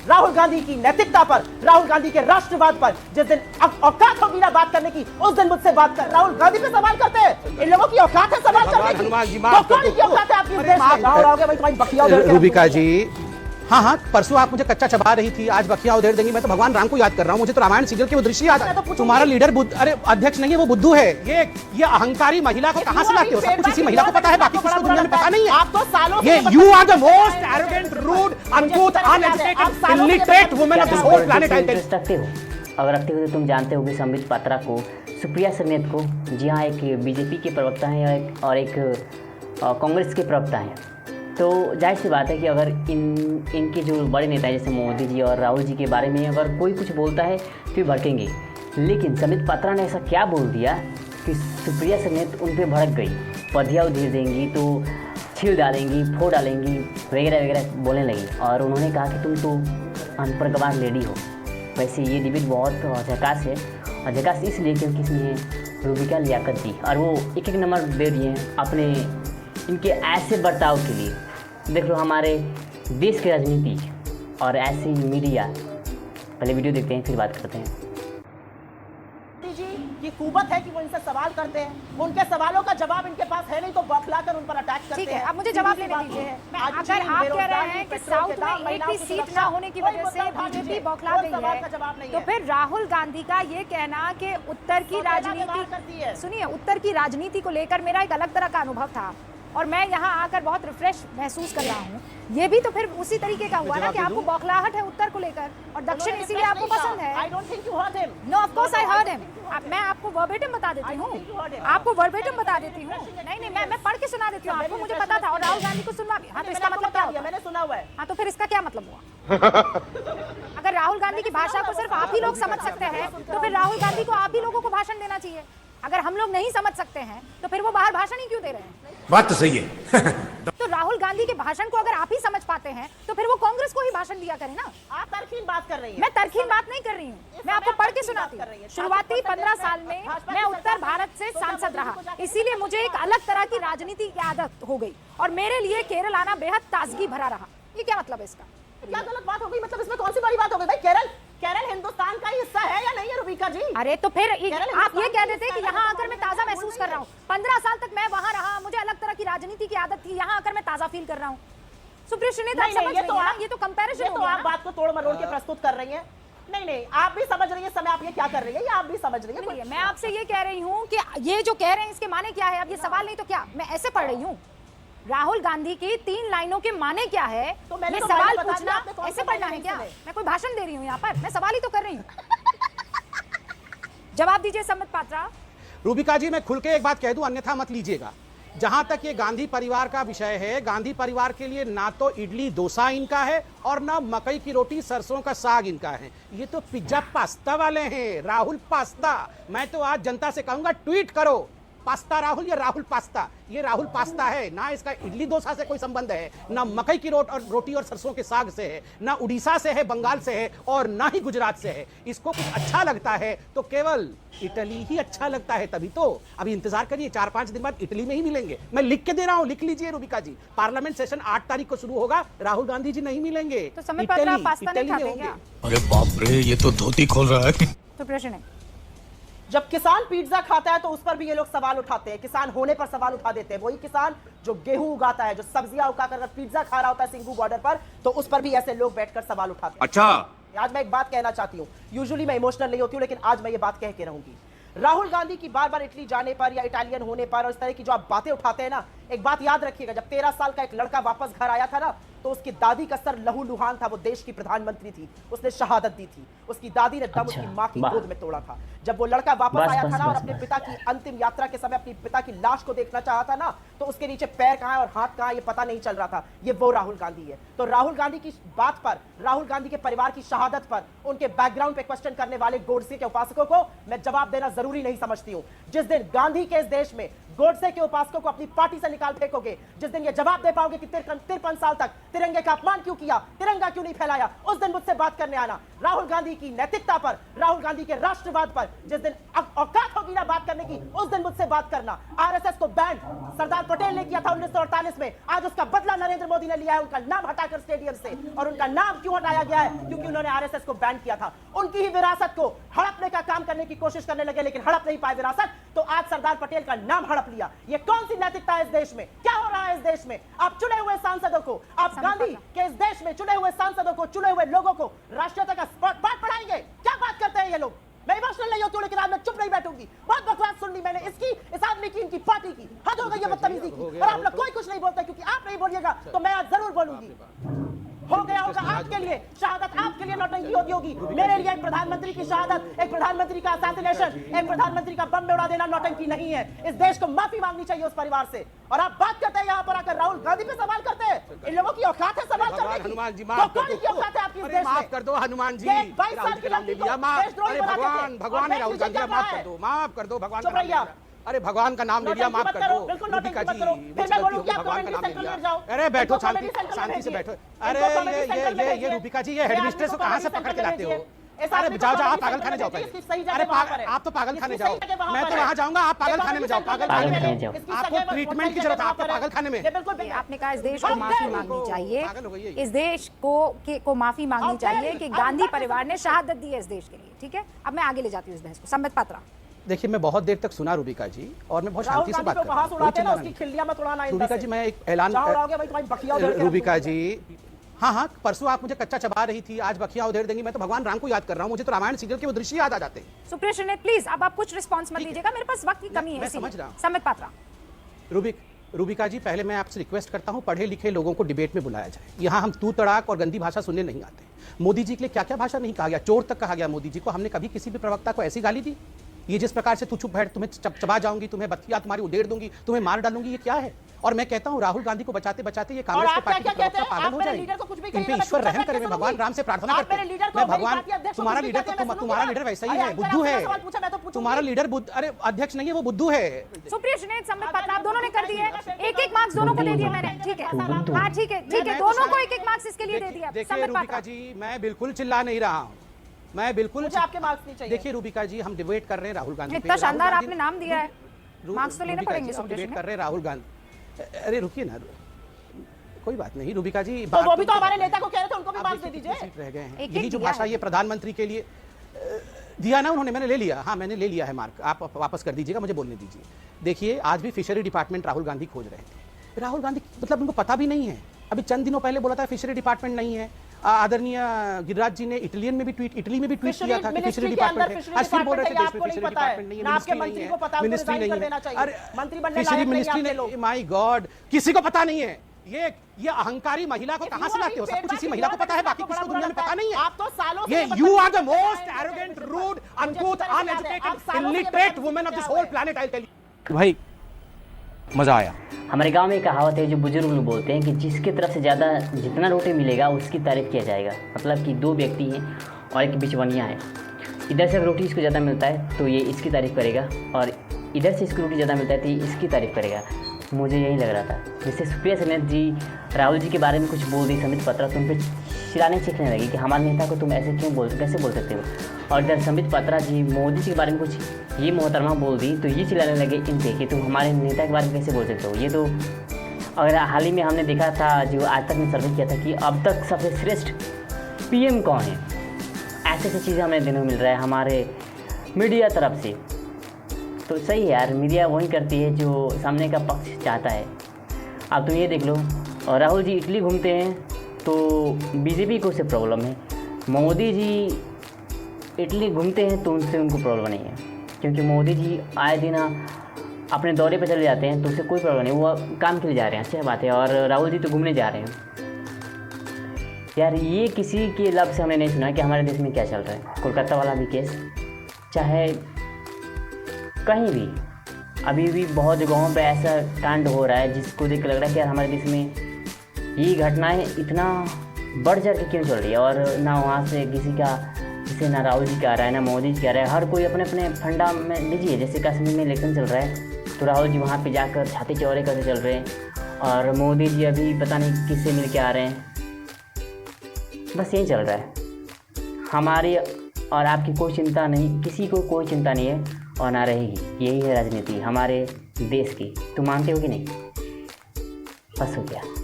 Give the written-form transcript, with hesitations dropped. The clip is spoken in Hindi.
राहुल गांधी की नैतिकता पर, राहुल गांधी के राष्ट्रवाद पर जिस दिन औकात होगी ना बात करने की, उस दिन मुझसे बात कर। राहुल गांधी पे सवाल करते हैं, इन लोगों की औकात है सवाल करने की? तो कौन की औकात है आपकी इस देश में? राहुल आओगे भाई तुम्हारी बखिया उधेड़ के रूबिका जी, हाँ, परसों आप मुझे कच्चा चबा रही थी, आज बखिया उधेड़ देंगी। मैं तो भगवान राम को याद कर रहा हूँ, मुझे तो रामायण सीरियल के वो दृश्य याद है। तुम्हारा लीडर अरे अध्यक्ष नहीं है, वो बुद्धू है। ये अहंकारी महिला को कहां से लाते हो? सब कुछ इसी महिला को पता है, बाकी कुछ दुनिया में पता नहीं है। आपको सालों ये you are the most arrogant, rude, uncouth, uneducated, illiterate woman of this whole planet. रखते हो, अगर रखते हो तो तुम जानते हो कि संबित पात्रा को, सुप्रिया सरनेत को, जी हाँ, एक बीजेपी के प्रवक्ता हैं और एक कांग्रेस के प्रवक्ता हैं, तो जाहिर सी बात है कि अगर इनके जो बड़े नेता हैं जैसे मोदी जी और राहुल जी के बारे में अगर कोई कुछ बोलता है तो ये भड़केंगे। लेकिन संबित पात्रा ने ऐसा क्या बोल दिया कि सुप्रिया सरनेत उन पर भड़क गई, पदिया उधेड़ देंगी तो छील डालेंगी, फोड़ डालेंगी वगैरह वगैरह बोलने लगी, और उन्होंने कहा कि तुम तो अनपढ़ गवार लेडी हो। वैसे ये डिबेट बहुत झकास है, और झकास इसलिए क्योंकि इसमें रूबिका लियाकत दी, और वो एक नंबर दे दिए हैं अपने इनके ऐसे बर्ताव के लिए। देख लो हमारे देश की राजनीति और ऐसी मीडिया। पहले वीडियो देखते हैं फिर बात करते हैं। ये कुबत है कि वो इनसे सवाल करते हैं, उनके सवालों का जवाब इनके पास है नहीं तो बौखलाकर उन पर अटैक करते हैं। ठीक है, अब मुझे जवाब लेने दीजिए। अगर आप कह रहे हैं कि साउथ में एक भी सीट ना होने की वजह से बीजेपी बौखला गई है, तो फिर राहुल गांधी का ये कहना कि उत्तर की राजनीति, सुनिए, उत्तर की राजनीति को लेकर मेरा एक अलग तरह का अनुभव था और मैं यहाँ आकर बहुत रिफ्रेश महसूस कर रहा हूँ, ये भी तो फिर उसी तरीके का हुआ ना कि आपको बौखलाहट है उत्तर को लेकर और दक्षिण इसीलिए आपको पसंद है। No, of course I heard him. मैं आपको वर्बेटिम बता देती हूँ, आपको वर्बेटिम बता देती हूँ। नहीं, मैं पढ़ के सुना देती हूँ आपको, मुझे पता था, और राहुल गांधी को सुनवा भी। हाँ, तो इसका मतलब क्या हुआ? मैंने सुना हुआ है। हाँ, तो फिर इसका क्या मतलब हुआ? अगर राहुल गांधी की भाषा को सिर्फ आप ही लोग समझ सकते हैं तो फिर राहुल गांधी को आप ही लोगों को भाषण देना चाहिए। अगर हम लोग नहीं समझ सकते हैं तो फिर वो बाहर भाषण ही क्यों दे रहे हैं? बात तो सही है। तो राहुल गांधी के भाषण को अगर आप ही समझ पाते हैं तो फिर वो कांग्रेस को ही भाषण दिया करें ना। आप तरकीन बात कर रही हैं। मैं तरकीन बात नहीं कर रही हूँ, मैं आपको पढ़ के सुनाती हूँ। शुरुआती 15 साल में मैं उत्तर भारत से सांसद रहा, इसीलिए मुझे एक अलग तरह की राजनीति की आदत हो गई और मेरे लिए केरल आना बेहद ताजगी भरा रहा। ये क्या मतलब है इसका? क्या गलत बात हो गई? मतलब इसमें कौन सी बड़ी बात हो गई भाई? केरल हिंदुस्तान का हिस्सा है या नहीं है रूबिका जी? अरे तो फिर आप ये कह देते कि यहाँ आकर मैं ताजा महसूस कर रहा हूँ। 15 साल तक मैं वहाँ रहा, मुझे अलग तरह की राजनीति की आदत थी, यहाँ आकर मैं ताजा फील कर रहा हूँ। सुप्रिया सरनेत, आप समझ रही हैं ना? ये तो कंपैरिजन हो गया। आप बात को तोड़ मरोड़ के प्रस्तुत कर रही हैं। नहीं, आप भी समझ रही है समय आप ये क्या कर रही है, या आप भी समझ रही है? मैं आपसे ये कह रही हूँ कि ये जो कह रहे हैं इसके माने क्या है? अब ये सवाल नहीं तो क्या, मैं ऐसे पढ़ रही हूँ, राहुल गांधी की 3 लाइनों के माने क्या है? तो ये सवाल पूछना ऐसे पढ़ना है क्या? मैं कोई भाषण दे रही हूँ यहाँ पर? मैं सवाल ही तो कर रही हूँ। जवाब दीजिए संबित पात्रा। रूबिका जी, मैं खुल के एक बात कह दूं, अन्यथा मत लीजिएगा। जहां तक ये गांधी परिवार का विषय है, गांधी परिवार के लिए ना तो इडली डोसा इनका है और ना मकई की रोटी सरसों का साग इनका है। ये तो पिज्जा पास्ता वाले हैं, राहुल पास्ता। मैं तो आज जनता से कहूंगा, ट्वीट करो, पास्ता राहुल या राहुल पास्ता। ये राहुल पास्ता है ना, इसका इडली डोसा से कोई संबंध है, ना मकई की रोटी और सरसों के साग से है, ना उड़ीसा से है, बंगाल से है, और ना ही गुजरात से है। इसको कुछ अच्छा लगता है तो केवल इटली ही अच्छा लगता है, तभी तो। अभी इंतजार करिए, 4-5 दिन बाद इटली में ही मिलेंगे। मैं लिख के दे रहा हूँ, लिख लीजिए रूबिका जी। पार्लियामेंट सेशन 8 तारीख को शुरू होगा, राहुल गांधी जी नहीं मिलेंगे, तो संबित पात्रा पास्ता नहीं खाते क्या? अरे बाप रे, ये तो धोती खोल रहा है। तो प्रश्न है, जब किसान पिज्जा खाता है तो उस पर भी ये लोग सवाल उठाते हैं, किसान होने पर सवाल उठा देते हैं। वही किसान जो गेहूं उगाता है, जो सब्जियां उगाकर अगर पिज्जा खा रहा होता है सिंघू बॉर्डर पर, तो उस पर भी ऐसे लोग बैठकर सवाल उठाते हैं। अच्छा, आज मैं एक बात कहना चाहती हूँ, यूजुअली मैं इमोशनल नहीं होती हूँ, लेकिन आज मैं ये बात कह के रहूंगी। राहुल गांधी की बार बार इटली जाने पर या इटालियन होने पर और इस तरह की जो आप बातें उठाते हैं ना, एक बात याद रखिएगा, जब 13 साल का एक लड़का वापस घर आया था ना, तो उसकी दादी का सर लहू लुहान था, वो देश की प्रधानमंत्री थी, उसने शहादत दी थी, उसकी दादी ने दम उसकी मां की गोद में तोड़ा था। जब वो लड़का वापस आया था ना और अपने पिता की अंतिम यात्रा के समय अपने पिता की लाश को देखना चाहा था ना, तो उसके नीचे पैर कहां है और हाथ कहां है ये पता नहीं चल रहा था। ये वो राहुल गांधी है। तो राहुल गांधी की बात पर, राहुल गांधी के परिवार की शहादत पर, उनके बैकग्राउंड पे क्वेश्चन करने वाले गोडसे के उपासकों को मैं जवाब देना जरूरी नहीं समझती हूं। जिस दिन गांधी के इस देश में गोडसे के उपासकों को अपनी पार्टी से निकाल फेंकोगे, जिस दिन ये जवाब दे पाओगे कि 53 साल तक तिरंगे का अपमान क्यों किया, तिरंगा क्यों नहीं फैलाया, उस दिन मुझसे बात करने आना। राहुल गांधी की नैतिकता पर, राहुल गांधी के राष्ट्रवाद पर जिस दिन औकात होगी ना बात करने की, उस दिन मुझसे बात करना। आरएसएस को बैन सरदार पटेल ने किया था 1948 में, आज उसका बदला नरेंद्र मोदी ने लिया है उनका नाम हटाकर स्टेडियम से। और उनका नाम क्यों हटाया गया है? क्योंकि उन्होंने आरएसएस को बैन किया था। उनकी ही विरासत को हड़पने का काम करने की कोशिश करने लगे, लेकिन हड़प नहीं पाए विरासत, तो आज सरदार पटेल का नाम हड़प लिया। ये कौन सी नैतिकता है इस देश में? क्या हो रहा है इस देश में? आप चुने हुए सांसदों को, आप गांधी के इस देश में चुने हुए सांसदों को, चुने हुए लोगों को राष्ट्रीयता का पाठ पढ़ाएंगे? क्या बात करते हैं ये लोग? मैं इमोशनल नहीं होती हूं, लेकिन आज मैं चुप नहीं बैठूंगी। बहुत बकवास सुन ली मैंने इसकी, इस आदमी की, इनकी पार्टी की। हद हो गई है बदतमीजी की। और आप लोग कोई कुछ नहीं बोलते, क्योंकि आप नहीं बोलिएगा तो मैं आज जरूर बोलूंगी। हो गया होगा आपके लिए, शहादत आपके लिए नौटंकी होती होगी। मेरे लिए एक प्रधानमंत्री की शहादत, एक प्रधानमंत्री का असैसिनेशन, एक प्रधानमंत्री का बम में उड़ा देना नौटंकी नहीं है। इस देश को माफी मांगनी चाहिए उस परिवार से। और आप बात करते हैं यहाँ पर आकर राहुल गांधी पे सवाल करते हैं। इन लोगों की औकात है सवाल करने की? हनुमान जी तो माफ कौन कर की औकात है आपकी इस दो, देश में? माफ कर दो हनुमान जी, ये 22 साल राहुल की के नाम ले लड़की को लिया, माफ। देशद्रोही अरे बनाते थे। भगवान, भगवान ने और राहुल गांधी, क्या माफ है? कर दो, माफ कर दो, भगवान का चुप नाम ले रहिए। लिया। अरे भगवान का नाम ले लिया, माफ कर दो। बिल्कुल रूबिका नौटंकी जी, मत करो। मुझसे फिर मैं गलती बोलूं हो कि गई, आप भगवान का कॉमेडी नाम ले सेंटर लिया। में जाओ। अरे बैठो, इनको कॉमेडी सेंटर में शांति से भेजिए। बैठो। इनको अरे कॉमेडी सेंटर में ये भेजिए। रूबिका जी, ये इस हेडमिस्ट्रेस आदमी को कहाँ से कॉमेडी पकड़ के सेंटर लाते में हो? भेजिए। इस अरे आदमी को जाओ जाओ, आप कॉमेडी पागल खाने सेंटर जाओ में पहले। भेजिए। इसकी सही जगह अरे वहाँ पर है। आप तो पागल खाने इसकी जाओ, सही जगह वहाँ मैं पर तो है। वहाँ जाऊंगा, आप पागल खाने में जाओ, पागल पागल खाने खाने में जाओ। इसकी आपको सही ट्रीटमेंट की जगह जरूरत है, वहाँ आपको पर है। पागल खाने में। ये बिल्कुल ये आपने कहा इस देश को How माफी dare you? मांगनी चाहिए, पागल हो गई है ये। इस देश को माफी मांगनी How dare चाहिए you? कि आप गांधी बात कर परिवार ने सकते हैं। शहादत दी है इस देश के लिए। ठीक है, अब मैं आगे ले जाती हूँ इस बहस को। संबित पात्रा, देखिए, मैं बहुत देर तक सुना रूबिका जी, और मैं बहुत राहुल शांति से गांधी बात को कर रहा कहाँ हूँ, से कोई उड़ाते हैं ना, चिल्लाना उसकी नहीं। खिल्लियां मत उड़ाना इनसे। रूबिका जी, मैं एक ऐलान जहाँ उड़ाओगे भाई तुम्हारी बखिया उधेड़ के रूबिका रखूंगी। जी, हाँ, परसों आप मुझे कच्चा चबा रही थी, आज बखिया उधेड़ देंगी। मैं तो भगवान राम को याद कर रहा हूँ, मुझे तो रामायण सीरियल के वो दृश्य याद आ जाते हैं। सुप्रिया श्रीनेत प्लीज, अब आप कुछ रिस्पॉन्स मत दीजिएगा, मेरे पास वक्त की कमी है। मैं इसीलिए। समझ रहा हूँ। संबित पात्रा, रूबिका जी, पहले मैं आपसे रिक्वेस्ट करता हूं, पढ़े लिखे लोगों को डिबेट में बुलाया जाए। यहां हम तू तड़ाक और गंदी भाषा सुनने नहीं आते। मोदी जी के लिए क्या क्या भाषा नहीं कहा गया, चोर तक कहा गया मोदी जी को। हमने कभी किसी भी प्रवक्ता को ऐसी गाली दी? ये जिस प्रकार से तू चुप बैठ, तुम्हें चबा जाऊंगी, तुम्हें बत्तियां तुम्हारी उधेड़ दूंगी, तुम्हें मार डालूंगी, ये क्या है? और मैं कहता हूं, राहुल गांधी को बचाते बचाते ये कांग्रेस के आप पार्टी क्या के प्रवक्ता कहते हैं? पागल आप हो मेरे जाएंगे। लीडर को कुछ भी इन पे कहिए, मैं ईश्वर चुप रहम बैठ करे। के मैं भगवान सुनूंगी। राम से प्रार्थना आप करता मेरे लीडर हूं। को, मैं मेरी भगवान, पार्टी अध्यक्ष को तुम्हारा मेरी लीडर पार्टी में तो तुम्हारा सुनूंगा। लीडर वैसा ही अरे है, अगर बुद्धू आपने है। सवाल पूछा, मैं तो पूछूंगी। तुम्हारा लीडर अरे अध्यक्ष नहीं है, वो बुद्धू है। सुप्रिया श्रीनेत, संबित पात्रा, आप दोनों ने कर दिए। एक एक मार्क्स दोनों को दे दिए मैंने। ठीक है, बुद्धू। हाँ ठीक है, ठीक है, मैं तो दोनों को शायद- एक एक मार्क्स इसके लिए दे दिया। देखिए संबित रूबिका पात्रा, जी, मैं बिल्कुल चिल्ला नहीं रहा हूँ, मैं बिल्कुल मुझे आपके मार्क्स नहीं चाहिए। देखिए रूबिका जी, हम डिबेट कर रहे हैं राहुल गांधी पे। इतना राहुल शानदार गांधी- आपने नाम दिया है, मार्क्स तो लेने रूबिका पड़ेंगे जी, हम सुप्रिया डिबेट श्रीनेत। कर रहे हैं राहुल गांधी। अरे रुकिए ना, कोई बात नहीं रूबिका जी। तो वो भी तो हमारे नेता को कह रहे थे, उनको भी अब मार्क्स दे देखिए दीजिए। कितनी सीट रह गए हैं। एक-एक यही जो दिया भाषा है। ये प्रधानमंत्री के लिए दिया ना उन्होंने, मैंने ले लिया। हाँ, मैंने ले लिया है मार्क, आप वापस कर दीजिएगा, मुझे बोलने दीजिए। देखिए, आज भी फिशरी डिपार्टमेंट राहुल गांधी खोज रहे थे। राहुल गांधी मतलब उनको पता भी नहीं है। अभी चंद दिनों पहले बोला था फिशरी डिपार्टमेंट नहीं है। आदरणीय गिरिराज जी ने इटली में भी ट्वीट किया था कि फिशरी डिपार्टमेंट है। आज फिर बोल रहे थे देश में फिशरी डिपार्टमेंट नहीं है, मिनिस्ट्री नहीं है, मिनिस्ट्री नहीं है। अरे फिशरी मिनिस्ट्री, माय गॉड, किसी को पता नहीं है। ये अहंकारी महिला को कहां से लाते हो? सब कुछ इसी महिला को पता है, बाकी किसी को दुनिया में पता नहीं है। आप तो सालों से ये you are the most arrogant, rude, uncouth, uneducated, illiterate woman of this whole planet. I tell you भाई, मजा आया। हमारे गांव में एक कहावत है जो बुजुर्ग लोग बोलते हैं कि जिसकी तरफ से ज़्यादा जितना रोटी मिलेगा उसकी तारीफ किया जाएगा। मतलब कि दो व्यक्ति हैं और एक बिचवनिया है। इधर से रोटी इसको ज़्यादा मिलता है तो ये इसकी तारीफ़ करेगा, और इधर से इसको रोटी ज़्यादा मिलता है तो ये इसकी तारीफ़ करेगा। मुझे यही लग रहा था। जैसे सुप्रिया श्रीनेत जी राहुल जी के बारे में कुछ बोल दी, संबित पात्रा तुम पे चिल्लाने सीखने लगी कि हमारे नेता को तुम ऐसे कैसे बोल सकते हो। और इधर संबित पात्रा जी मोदी जी के बारे में कुछ ये मोहतरमा बोल दी तो ये चिल्लाने लगे इन पे कि तुम हमारे नेता के बारे में कैसे बोल सकते हो। ये तो अगर हाल ही में हमने देखा था, जो आज तक ने सर्वे किया था कि अब तक सबसे श्रेष्ठ पीएम कौन है, ऐसे ऐसी चीज़ें हमें देखने को मिल रहा है हमारे मीडिया तरफ से। तो सही है यार, मीडिया वही करती है जो सामने का पक्ष चाहता है। अब तुम ये देख लो, और राहुल जी इटली घूमते हैं तो बीजेपी को उससे प्रॉब्लम है, मोदी जी इटली घूमते हैं तो उनसे उनको प्रॉब्लम नहीं है, क्योंकि मोदी जी आए दिन अपने दौरे पर चले जाते हैं तो उससे कोई प्रॉब्लम नहीं, वो काम के लिए जा रहे हैं, अच्छी बात है। और राहुल जी तो घूमने जा रहे हैं। यार ये किसी के लब से हमने नहीं सुना कि हमारे देश में क्या चल रहा है। कोलकाता वाला भी केस, चाहे कहीं भी अभी भी बहुत जगहों पे ऐसा कांड हो रहा है जिसको देख के लग रहा है कि यार हमारे देश में ये घटनाएं इतना बढ़ चढ़ के क्यों चल रही है। और ना वहाँ से किसी का, जैसे ना राहुल जी का आ रहा है ना मोदी जी का आ रहा है, हर कोई अपने अपने फंडा में लीजिए। जैसे कश्मीर में इलेक्शन चल रहा है, तो राहुल जी वहाँ पे जाकर छाती चौड़े करके चल रहे हैं और मोदी जी अभी पता नहीं किससे मिल के आ रहे हैं। बस यही चल रहा है। हमारी और आपकी कोई चिंता नहीं, किसी को कोई चिंता नहीं है और ना रहेगी। यही है राजनीति हमारे देश की। तुम मानते हो कि नहीं? बस हो गया।